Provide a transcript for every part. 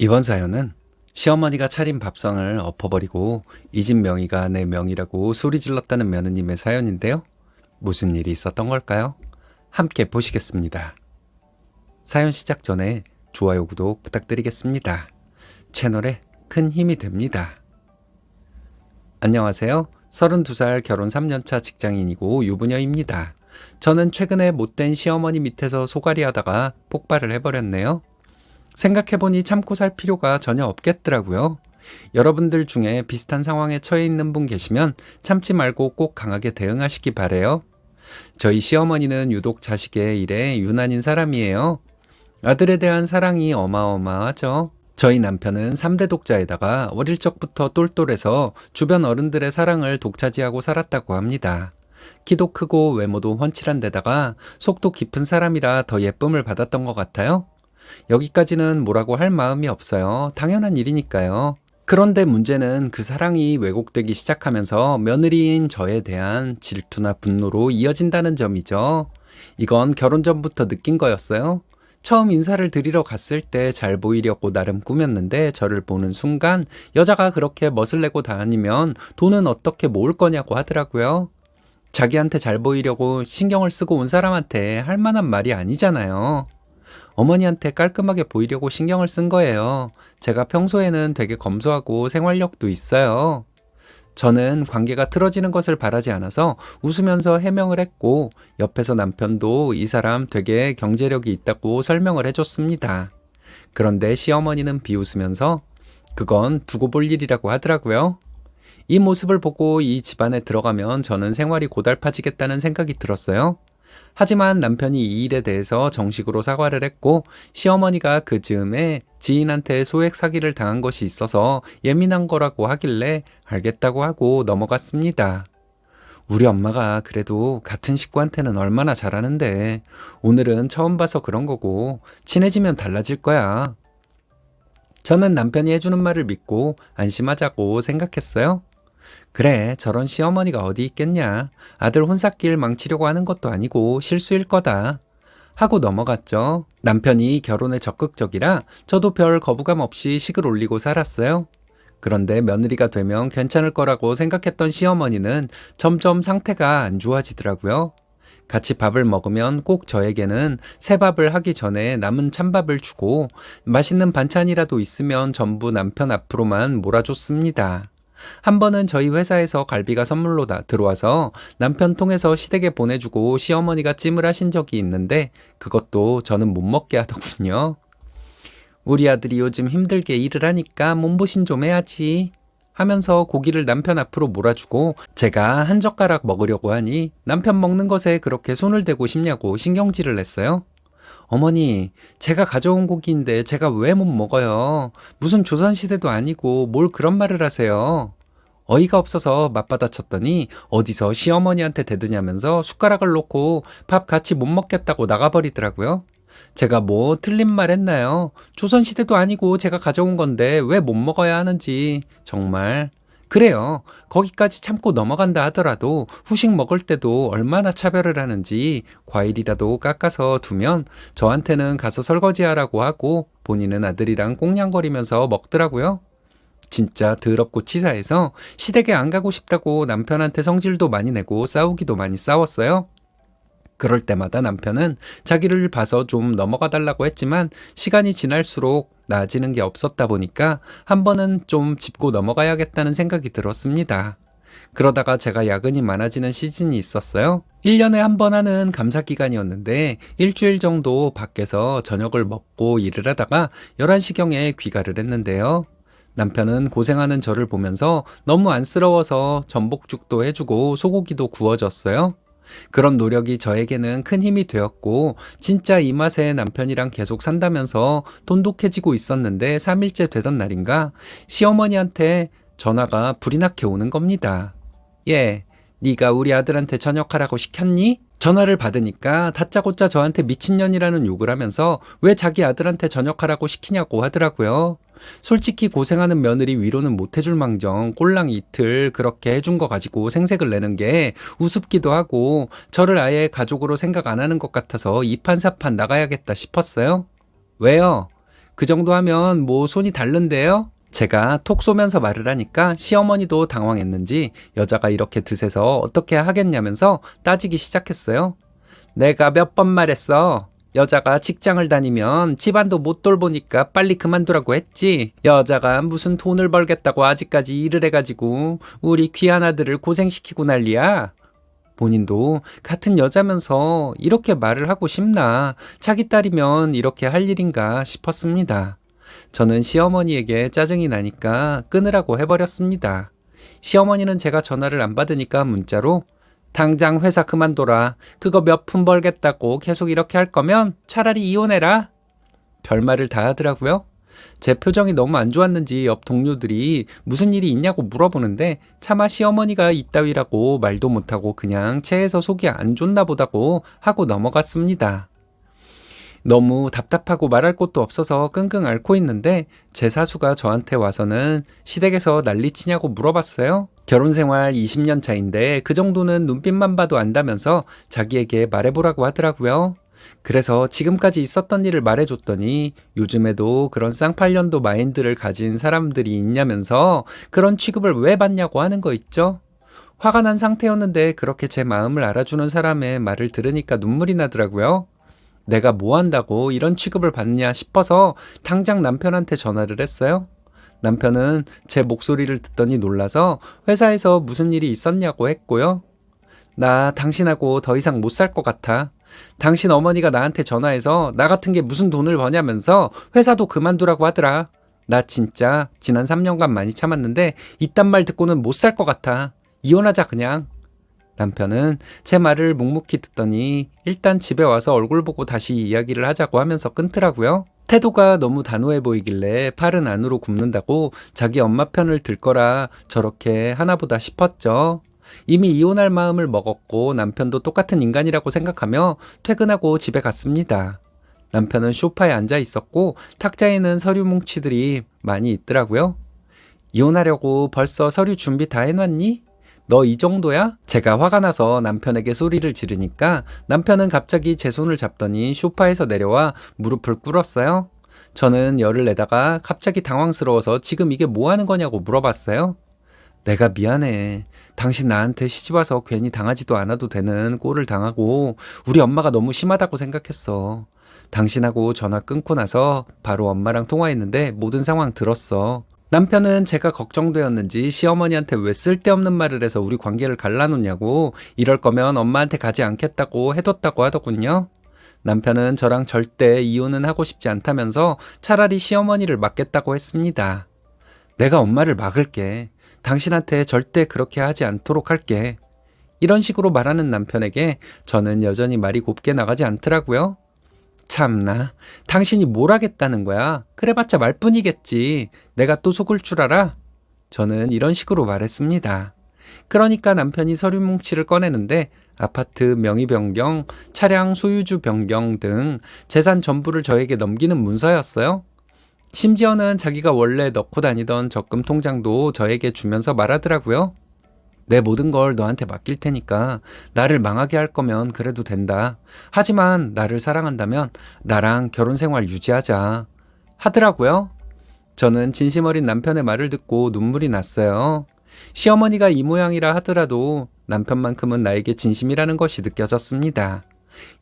이번 사연은 시어머니가 차린 밥상을 엎어버리고 이 집 명의가 내 명의라고 소리 질렀다는 며느님의 사연인데요. 무슨 일이 있었던 걸까요? 함께 보시겠습니다. 사연 시작 전에 좋아요, 구독 부탁드리겠습니다. 채널에 큰 힘이 됩니다. 안녕하세요. 32살 결혼 3년차 직장인이고 유부녀입니다. 저는 최근에 못된 시어머니 밑에서 소갈이 하다가 폭발을 해버렸네요. 생각해보니 참고 살 필요가 전혀 없겠더라고요. 여러분들 중에 비슷한 상황에 처해 있는 분 계시면 참지 말고 꼭 강하게 대응하시기 바래요. 저희 시어머니는 유독 자식의 일에 유난인 사람이에요. 아들에 대한 사랑이 어마어마하죠. 저희 남편은 3대 독자에다가 어릴 적부터 똘똘해서 주변 어른들의 사랑을 독차지하고 살았다고 합니다. 키도 크고 외모도 훤칠한 데다가 속도 깊은 사람이라 더 예쁨을 받았던 것 같아요. 여기까지는 뭐라고 할 마음이 없어요. 당연한 일이니까요. 그런데 문제는 그 사랑이 왜곡되기 시작하면서 며느리인 저에 대한 질투나 분노로 이어진다는 점이죠. 이건 결혼 전부터 느낀 거였어요. 처음 인사를 드리러 갔을 때 잘 보이려고 나름 꾸몄는데 저를 보는 순간 여자가 그렇게 멋을 내고 다니면 돈은 어떻게 모을 거냐고 하더라고요. 자기한테 잘 보이려고 신경을 쓰고 온 사람한테 할 만한 말이 아니잖아요. 어머니한테 깔끔하게 보이려고 신경을 쓴 거예요. 제가 평소에는 되게 검소하고 생활력도 있어요. 저는 관계가 틀어지는 것을 바라지 않아서 웃으면서 해명을 했고 옆에서 남편도 이 사람 되게 경제력이 있다고 설명을 해줬습니다. 그런데 시어머니는 비웃으면서 그건 두고 볼 일이라고 하더라고요. 이 모습을 보고 이 집안에 들어가면 저는 생활이 고달파지겠다는 생각이 들었어요. 하지만 남편이 이 일에 대해서 정식으로 사과를 했고 시어머니가 그 즈음에 지인한테 소액 사기를 당한 것이 있어서 예민한 거라고 하길래 알겠다고 하고 넘어갔습니다. 우리 엄마가 그래도 같은 식구한테는 얼마나 잘하는데 오늘은 처음 봐서 그런 거고 친해지면 달라질 거야. 저는 남편이 해주는 말을 믿고 안심하자고 생각했어요. 그래, 저런 시어머니가 어디 있겠냐. 아들 혼삿길 망치려고 하는 것도 아니고 실수일 거다. 하고 넘어갔죠. 남편이 결혼에 적극적이라 저도 별 거부감 없이 식을 올리고 살았어요. 그런데 며느리가 되면 괜찮을 거라고 생각했던 시어머니는 점점 상태가 안 좋아지더라고요. 같이 밥을 먹으면 꼭 저에게는 새밥을 하기 전에 남은 찬밥을 주고 맛있는 반찬이라도 있으면 전부 남편 앞으로만 몰아줬습니다. 한 번은 저희 회사에서 갈비가 선물로 들어와서 남편 통해서 시댁에 보내주고 시어머니가 찜을 하신 적이 있는데 그것도 저는 못 먹게 하더군요. 우리 아들이 요즘 힘들게 일을 하니까 몸보신 좀 해야지 하면서 고기를 남편 앞으로 몰아주고 제가 한 젓가락 먹으려고 하니 남편 먹는 것에 그렇게 손을 대고 싶냐고 신경질을 냈어요. 어머니, 제가 가져온 고기인데 제가 왜 못 먹어요? 무슨 조선시대도 아니고 뭘 그런 말을 하세요? 어이가 없어서 맞받아쳤더니 어디서 시어머니한테 대드냐면서 숟가락을 놓고 밥 같이 못 먹겠다고 나가버리더라고요. 제가 뭐 틀린 말 했나요? 조선시대도 아니고 제가 가져온 건데 왜 못 먹어야 하는지 정말. 그래요. 거기까지 참고 넘어간다 하더라도 후식 먹을 때도 얼마나 차별을 하는지 과일이라도 깎아서 두면 저한테는 가서 설거지하라고 하고 본인은 아들이랑 꽁냥거리면서 먹더라고요. 진짜 더럽고 치사해서 시댁에 안 가고 싶다고 남편한테 성질도 많이 내고 싸우기도 많이 싸웠어요. 그럴 때마다 남편은 자기를 봐서 좀 넘어가 달라고 했지만 시간이 지날수록 나아지는 게 없었다 보니까 한 번은 좀 짚고 넘어가야겠다는 생각이 들었습니다. 그러다가 제가 야근이 많아지는 시즌이 있었어요. 1년에 한 번 하는 감사 기간이었는데 일주일 정도 밖에서 저녁을 먹고 일을 하다가 11시경에 귀가를 했는데요. 남편은 고생하는 저를 보면서 너무 안쓰러워서 전복죽도 해주고 소고기도 구워줬어요. 그런 노력이 저에게는 큰 힘이 되었고 진짜 이 맛에 남편이랑 계속 산다면서 돈독해지고 있었는데 3일째 되던 날인가 시어머니한테 전화가 불이 나게 오는 겁니다. 예, 네가 우리 아들한테 저녁하라고 시켰니? 전화를 받으니까 다짜고짜 저한테 미친년이라는 욕을 하면서 왜 자기 아들한테 저녁하라고 시키냐고 하더라고요. 솔직히 고생하는 며느리 위로는 못 해줄 망정 꼴랑 이틀 그렇게 해준 거 가지고 생색을 내는 게 우습기도 하고 저를 아예 가족으로 생각 안 하는 것 같아서 이판사판 나가야겠다 싶었어요. 왜요? 그 정도 하면 뭐 손이 닳는데요? 제가 톡 쏘면서 말을 하니까 시어머니도 당황했는지 여자가 이렇게 드세서 어떻게 하겠냐면서 따지기 시작했어요. 내가 몇 번 말했어. 여자가 직장을 다니면 집안도 못 돌보니까 빨리 그만두라고 했지. 여자가 무슨 돈을 벌겠다고 아직까지 일을 해가지고 우리 귀한 아들을 고생시키고 난리야. 본인도 같은 여자면서 이렇게 말을 하고 싶나, 자기 딸이면 이렇게 할 일인가 싶었습니다. 저는 시어머니에게 짜증이 나니까 끊으라고 해버렸습니다. 시어머니는 제가 전화를 안 받으니까 문자로 당장 회사 그만둬라. 그거 몇 푼 벌겠다고 계속 이렇게 할 거면 차라리 이혼해라. 별말을 다 하더라고요. 제 표정이 너무 안 좋았는지 옆 동료들이 무슨 일이 있냐고 물어보는데 차마 시어머니가 이따위라고 말도 못하고 그냥 체해서 속이 안 좋나 보다고 하고 넘어갔습니다. 너무 답답하고 말할 곳도 없어서 끙끙 앓고 있는데 제 사수가 저한테 와서는 시댁에서 난리치냐고 물어봤어요. 결혼 생활 20년 차인데 그 정도는 눈빛만 봐도 안다면서 자기에게 말해보라고 하더라고요. 그래서 지금까지 있었던 일을 말해줬더니 요즘에도 그런 쌍팔년도 마인드를 가진 사람들이 있냐면서 그런 취급을 왜 받냐고 하는 거 있죠? 화가 난 상태였는데 그렇게 제 마음을 알아주는 사람의 말을 들으니까 눈물이 나더라고요. 내가 뭐 한다고 이런 취급을 받냐 싶어서 당장 남편한테 전화를 했어요. 남편은 제 목소리를 듣더니 놀라서 회사에서 무슨 일이 있었냐고 했고요. 나 당신하고 더 이상 못 살 것 같아. 당신 어머니가 나한테 전화해서 나 같은 게 무슨 돈을 버냐면서 회사도 그만두라고 하더라. 나 진짜 지난 3년간 많이 참았는데 이딴 말 듣고는 못 살 것 같아. 이혼하자 그냥. 남편은 제 말을 묵묵히 듣더니 일단 집에 와서 얼굴 보고 다시 이야기를 하자고 하면서 끊더라고요. 태도가 너무 단호해 보이길래 팔은 안으로 굽는다고 자기 엄마 편을 들 거라 저렇게 하나보다 싶었죠. 이미 이혼할 마음을 먹었고 남편도 똑같은 인간이라고 생각하며 퇴근하고 집에 갔습니다. 남편은 소파에 앉아 있었고 탁자에는 서류 뭉치들이 많이 있더라고요. 이혼하려고 벌써 서류 준비 다 해놨니? 너 이 정도야? 제가 화가 나서 남편에게 소리를 지르니까 남편은 갑자기 제 손을 잡더니 소파에서 내려와 무릎을 꿇었어요. 저는 열을 내다가 갑자기 당황스러워서 지금 이게 뭐 하는 거냐고 물어봤어요. 내가 미안해. 당신 나한테 시집와서 괜히 당하지도 않아도 되는 꼴을 당하고 우리 엄마가 너무 심하다고 생각했어. 당신하고 전화 끊고 나서 바로 엄마랑 통화했는데 모든 상황 들었어. 남편은 제가 걱정되었는지 시어머니한테 왜 쓸데없는 말을 해서 우리 관계를 갈라놓냐고 이럴 거면 엄마한테 가지 않겠다고 해뒀다고 하더군요. 남편은 저랑 절대 이혼은 하고 싶지 않다면서 차라리 시어머니를 막겠다고 했습니다. 내가 엄마를 막을게. 당신한테 절대 그렇게 하지 않도록 할게. 이런 식으로 말하는 남편에게 저는 여전히 말이 곱게 나가지 않더라고요. 참나, 당신이 뭘 하겠다는 거야? 그래봤자 말뿐이겠지. 내가 또 속을 줄 알아? 저는 이런 식으로 말했습니다. 그러니까 남편이 서류 뭉치를 꺼내는데 아파트 명의 변경, 차량 소유주 변경 등 재산 전부를 저에게 넘기는 문서였어요. 심지어는 자기가 원래 넣고 다니던 적금 통장도 저에게 주면서 말하더라고요. 내 모든 걸 너한테 맡길 테니까 나를 망하게 할 거면 그래도 된다. 하지만 나를 사랑한다면 나랑 결혼 생활 유지하자. 하더라고요. 저는 진심 어린 남편의 말을 듣고 눈물이 났어요. 시어머니가 이 모양이라 하더라도 남편만큼은 나에게 진심이라는 것이 느껴졌습니다.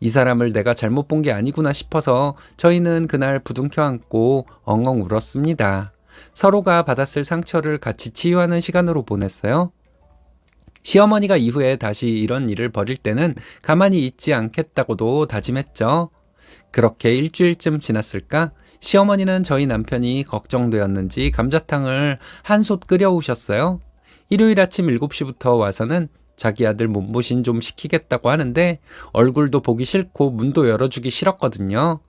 이 사람을 내가 잘못 본 게 아니구나 싶어서 저희는 그날 부둥켜 안고 엉엉 울었습니다. 서로가 받았을 상처를 같이 치유하는 시간으로 보냈어요. 시어머니가 이후에 다시 이런 일을 벌일 때는 가만히 있지 않겠다고도 다짐했죠. 그렇게 일주일쯤 지났을까? 시어머니는 저희 남편이 걱정되었는지 감자탕을 한솥 끓여오셨어요. 일요일 아침 7시부터 와서는 자기 아들 몸보신 좀 시키겠다고 하는데 얼굴도 보기 싫고 문도 열어주기 싫었거든요.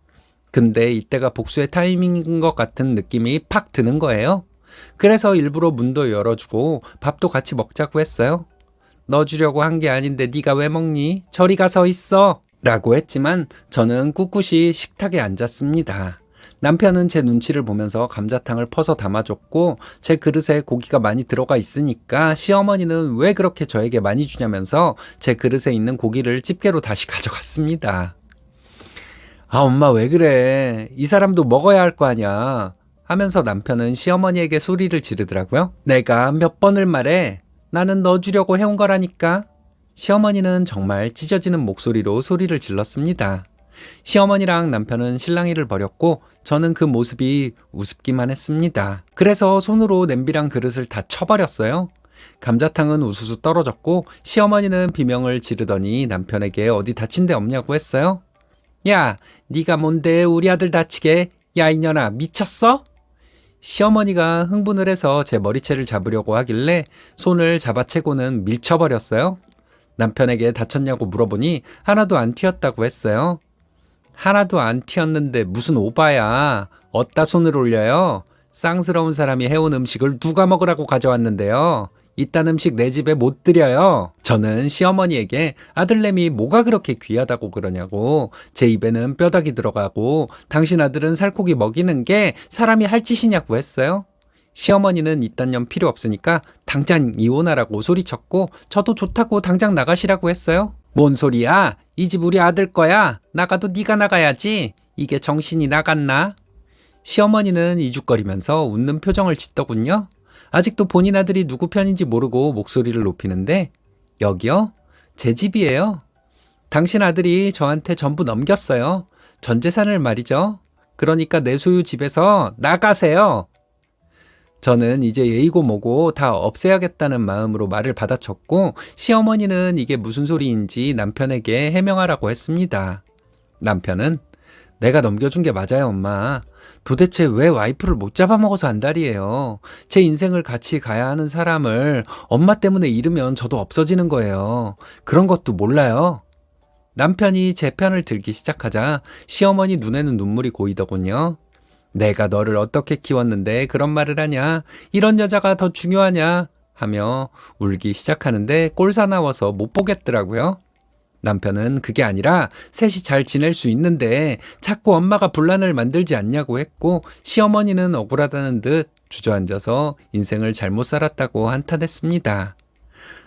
근데 이때가 복수의 타이밍인 것 같은 느낌이 팍 드는 거예요. 그래서 일부러 문도 열어주고 밥도 같이 먹자고 했어요. 너 주려고 한 게 아닌데 네가 왜 먹니? 저리 가서 있어! 라고 했지만 저는 꿋꿋이 식탁에 앉았습니다. 남편은 제 눈치를 보면서 감자탕을 퍼서 담아줬고 제 그릇에 고기가 많이 들어가 있으니까 시어머니는 왜 그렇게 저에게 많이 주냐면서 제 그릇에 있는 고기를 집게로 다시 가져갔습니다. 아, 엄마 왜 그래? 이 사람도 먹어야 할 거 아니야. 하면서 남편은 시어머니에게 소리를 지르더라고요. 내가 몇 번을 말해. 나는 너 주려고 해온 거라니까. 시어머니는 정말 찢어지는 목소리로 소리를 질렀습니다. 시어머니랑 남편은 실랑이를 벌였고 저는 그 모습이 우습기만 했습니다. 그래서 손으로 냄비랑 그릇을 다 쳐버렸어요. 감자탕은 우수수 떨어졌고 시어머니는 비명을 지르더니 남편에게 어디 다친 데 없냐고 했어요. 야, 네가 뭔데 우리 아들 다치게? 야, 이년아, 미쳤어? 시어머니가 흥분을 해서 제 머리채를 잡으려고 하길래 손을 잡아채고는 밀쳐버렸어요. 남편에게 다쳤냐고 물어보니 하나도 안 튀었다고 했어요. 하나도 안 튀었는데 무슨 오바야. 어디다 손을 올려요? 쌍스러운 사람이 해온 음식을 누가 먹으라고 가져왔는데요. 이딴 음식 내 집에 못 들여요. 저는 시어머니에게 아들내미 뭐가 그렇게 귀하다고 그러냐고, 제 입에는 뼈다귀 들어가고 당신 아들은 살코기 먹이는 게 사람이 할 짓이냐고 했어요. 시어머니는 이딴 년 필요 없으니까 당장 이혼하라고 소리쳤고 저도 좋다고 당장 나가시라고 했어요. 뭔 소리야? 이 집 우리 아들 거야. 나가도 네가 나가야지. 이게 정신이 나갔나? 시어머니는 이죽거리면서 웃는 표정을 짓더군요. 아직도 본인 아들이 누구 편인지 모르고 목소리를 높이는데, 여기요? 제 집이에요. 당신 아들이 저한테 전부 넘겼어요. 전 재산을 말이죠. 그러니까 내 소유 집에서 나가세요. 저는 이제 예의고 뭐고 다 없애야겠다는 마음으로 말을 받아쳤고 시어머니는 이게 무슨 소리인지 남편에게 해명하라고 했습니다. 남편은 내가 넘겨준 게 맞아요, 엄마. 도대체 왜 와이프를 못 잡아먹어서 안달이에요. 제 인생을 같이 가야 하는 사람을 엄마 때문에 잃으면 저도 없어지는 거예요. 그런 것도 몰라요. 남편이 제 편을 들기 시작하자 시어머니 눈에는 눈물이 고이더군요. 내가 너를 어떻게 키웠는데 그런 말을 하냐? 이런 여자가 더 중요하냐? 하며 울기 시작하는데 꼴사나워서 못 보겠더라고요. 남편은 그게 아니라 셋이 잘 지낼 수 있는데 자꾸 엄마가 분란을 만들지 않냐고 했고 시어머니는 억울하다는 듯 주저앉아서 인생을 잘못 살았다고 한탄했습니다.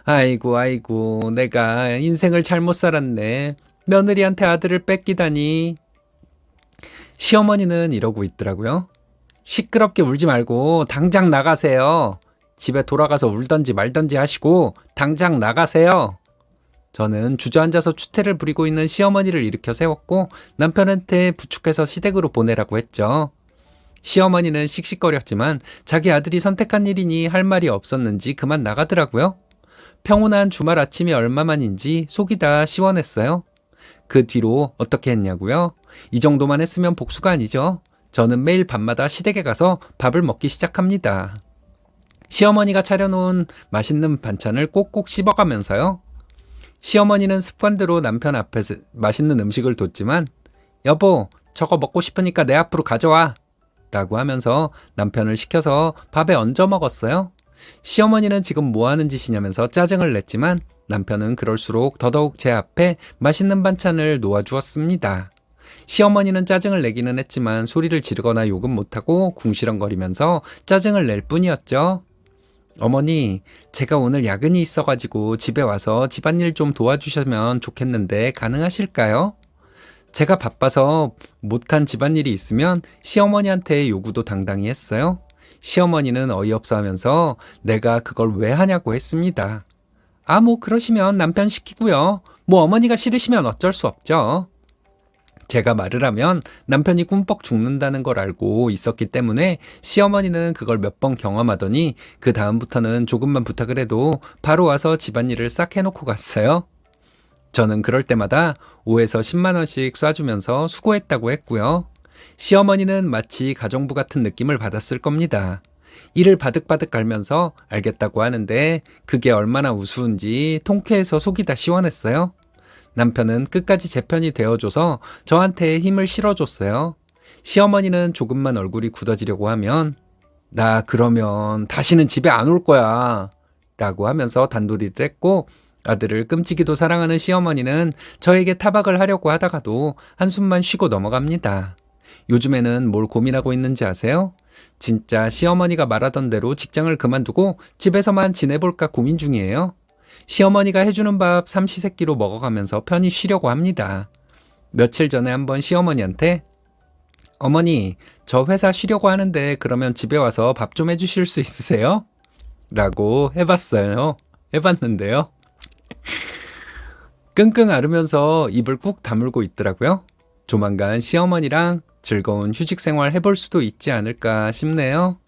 아이고 아이고 내가 인생을 잘못 살았네. 며느리한테 아들을 뺏기다니. 시어머니는 이러고 있더라고요. 시끄럽게 울지 말고 당장 나가세요. 집에 돌아가서 울던지 말던지 하시고 당장 나가세요. 저는 주저앉아서 추태를 부리고 있는 시어머니를 일으켜 세웠고 남편한테 부축해서 시댁으로 보내라고 했죠. 시어머니는 씩씩거렸지만 자기 아들이 선택한 일이니 할 말이 없었는지 그만 나가더라고요. 평온한 주말 아침이 얼마만인지 속이 다 시원했어요. 그 뒤로 어떻게 했냐고요? 이 정도만 했으면 복수가 아니죠. 저는 매일 밤마다 시댁에 가서 밥을 먹기 시작합니다. 시어머니가 차려놓은 맛있는 반찬을 꼭꼭 씹어가면서요. 시어머니는 습관대로 남편 앞에서 맛있는 음식을 뒀지만 여보, 저거 먹고 싶으니까 내 앞으로 가져와 라고 하면서 남편을 시켜서 밥에 얹어 먹었어요. 시어머니는 지금 뭐 하는 짓이냐면서 짜증을 냈지만 남편은 그럴수록 더더욱 제 앞에 맛있는 반찬을 놓아주었습니다. 시어머니는 짜증을 내기는 했지만 소리를 지르거나 욕은 못하고 궁시렁거리면서 짜증을 낼 뿐이었죠. 어머니, 제가 오늘 야근이 있어가지고 집에 와서 집안일 좀 도와주시면 좋겠는데 가능하실까요? 제가 바빠서 못한 집안일이 있으면 시어머니한테 요구도 당당히 했어요. 시어머니는 어이없어 하면서 내가 그걸 왜 하냐고 했습니다. 아, 뭐 그러시면 남편 시키고요. 뭐 어머니가 싫으시면 어쩔 수 없죠. 제가 말을 하면 남편이 꿈뻑 죽는다는 걸 알고 있었기 때문에 시어머니는 그걸 몇 번 경험하더니 그 다음부터는 조금만 부탁을 해도 바로 와서 집안일을 싹 해놓고 갔어요. 저는 그럴 때마다 5에서 10만 원씩 쏴주면서 수고했다고 했고요. 시어머니는 마치 가정부 같은 느낌을 받았을 겁니다. 이를 바득바득 갈면서 알겠다고 하는데 그게 얼마나 우스운지 통쾌해서 속이 다 시원했어요. 남편은 끝까지 제 편이 되어줘서 저한테 힘을 실어줬어요. 시어머니는 조금만 얼굴이 굳어지려고 하면 나 그러면 다시는 집에 안 올 거야 라고 하면서 단도리를 했고 아들을 끔찍이도 사랑하는 시어머니는 저에게 타박을 하려고 하다가도 한숨만 쉬고 넘어갑니다. 요즘에는 뭘 고민하고 있는지 아세요? 진짜 시어머니가 말하던 대로 직장을 그만두고 집에서만 지내볼까 고민 중이에요. 시어머니가 해주는 밥 삼시세끼로 먹어가면서 편히 쉬려고 합니다. 며칠 전에 한번 시어머니한테 어머니, 저 회사 쉬려고 하는데 그러면 집에 와서 밥 좀 해주실 수 있으세요? 라고 해봤는데요. 끙끙 앓으면서 입을 꾹 다물고 있더라고요. 조만간 시어머니랑 즐거운 휴직 생활 해볼 수도 있지 않을까 싶네요.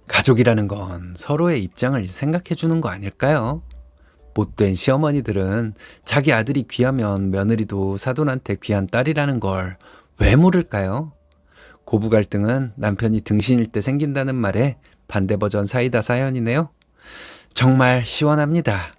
가족이라는 건 서로의 입장을 생각해 주는 거 아닐까요? 못된 시어머니들은 자기 아들이 귀하면 며느리도 사돈한테 귀한 딸이라는 걸 왜 모를까요? 고부 갈등은 남편이 등신일 때 생긴다는 말에 반대 버전 사이다 사연이네요. 정말 시원합니다.